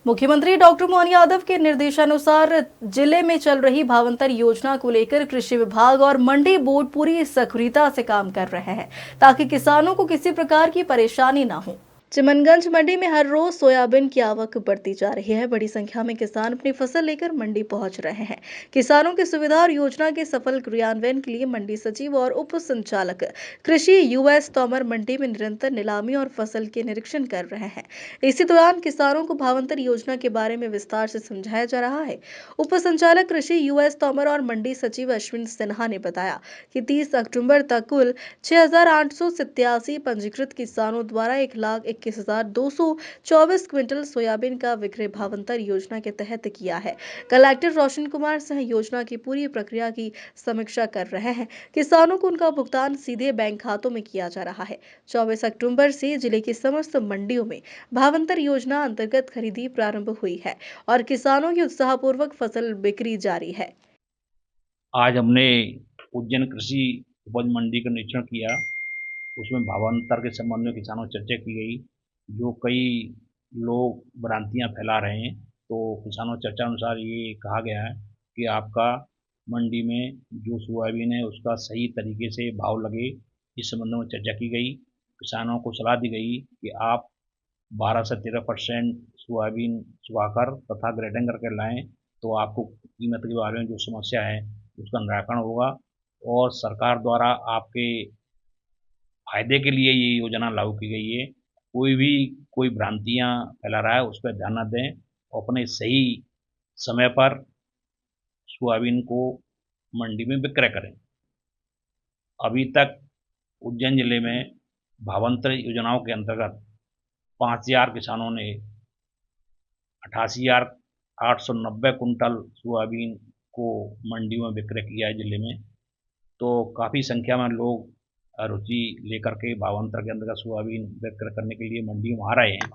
मुख्यमंत्री डॉक्टर मोहन यादव के निर्देशानुसार जिले में चल रही भावांतर योजना को लेकर कृषि विभाग और मंडी बोर्ड पूरी सक्रियता से काम कर रहे हैं ताकि किसानों को किसी प्रकार की परेशानी न हो। चिमनगंज मंडी में हर रोज सोयाबीन की आवक बढ़ती जा रही है। बड़ी संख्या में किसान अपनी फसल लेकर मंडी पहुंच रहे हैं। किसानों की सुविधा और योजना के सफल क्रियान्वयन के लिए मंडी सचिव और उप संचालक कृषि यूएस तोमर मंडी में निरंतर नीलामी और फसल के निरीक्षण कर रहे हैं। इसी दौरान किसानों को भावांतर योजना के बारे में विस्तार से समझाया जा रहा है। उप संचालक कृषि यूएस तोमर और मंडी सचिव अश्विन सिन्हा ने बताया कि 30 अक्टूबर तक कुल 6,887 पंजीकृत किसानों द्वारा 1,21,224 क्विंटल सोयाबीन का विक्रय भावांतर योजना के तहत किया है। कलेक्टर रोशन कुमार सिंह योजना की पूरी प्रक्रिया की समीक्षा कर रहे हैं। किसानों को उनका भुगतान सीधे बैंक खातों में किया जा रहा है। 24 अक्टूबर से जिले की समस्त मंडियों में भावांतर योजना अंतर्गत खरीदी प्रारंभ हुई है और किसानों की उत्साहपूर्वक फसल बिक्री जारी है। आज हमने उज्जैन कृषि उपज मंडी का निरीक्षण किया। उसमें भावांतर के संबंध में किसानों से चर्चा की गई। जो कई लोग भ्रांतियां फैला रहे हैं, तो किसानों चर्चा अनुसार ये कहा गया है कि आपका मंडी में जो सोयाबीन है उसका सही तरीके से भाव लगे, इस संबंध में चर्चा की गई। किसानों को सलाह दी गई कि आप 12 से 13% सोयाबीन सुखाकर तथा ग्रेडिंग करके लाएं, तो आपको कीमत के बारे में जो समस्या है उसका निराकरण होगा और सरकार द्वारा आपके फायदे के लिए ये योजना लागू की गई है। कोई भ्रांतियां फैला रहा है उस पर ध्यान न दें और अपने सही समय पर सोयाबीन को मंडी में विक्रय करें। अभी तक उज्जैन जिले में भावांतर योजनाओं के अंतर्गत 5,000 किसानों ने 88,890 कुंटल सोयाबीन को मंडी में विक्रय किया है जिले में। तो काफ़ी संख्या में लोग रुचि लेकर के भावांतर के अंतर्गत सोयाबीन विक्रय करने के लिए मंडी में आ रहे हैं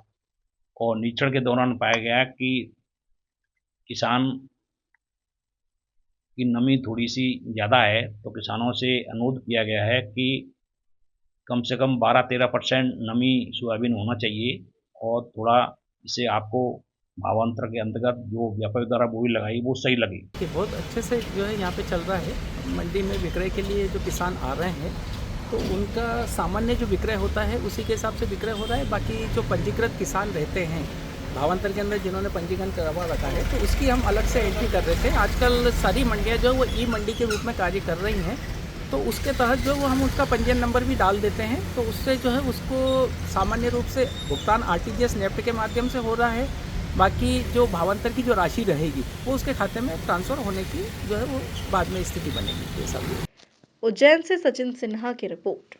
और निरीक्षण के दौरान पाया गया कि किसान की नमी थोड़ी सी ज़्यादा है, तो किसानों से अनुरोध किया गया है कि कम से कम 12-13% नमी सोयाबीन होना चाहिए और थोड़ा इससे आपको भावांतर के अंतर्गत जो व्यापारी द्वारा बोली लगाई वो सही लगी। कि बहुत अच्छे से जो है यहाँ पे चल रहा है। मंडी में विक्रय के लिए जो किसान आ रहे हैं तो उनका सामान्य जो विक्रय होता है उसी के हिसाब से विक्रय हो रहा है। बाकी जो पंजीकृत किसान रहते हैं भावांतर के अंदर जिन्होंने पंजीकरण करवा रखा है तो उसकी हम अलग से एंट्री कर रहे थे। आजकल सारी मंडियाँ जो वो ई मंडी के रूप में कार्य कर रही हैं, तो उसके तहत जो वो हम उसका पंजीयन नंबर भी डाल देते हैं, तो उससे जो है उसको सामान्य रूप से भुगतान आरटीजीएस नेफ्ट के माध्यम से हो रहा है। बाकी जो भावांतर की जो राशि रहेगी वो उसके खाते में ट्रांसफ़र होने की जो है वो बाद में स्थिति बनेगी। ये सब उज्जैन से सचिन सिन्हा की रिपोर्ट।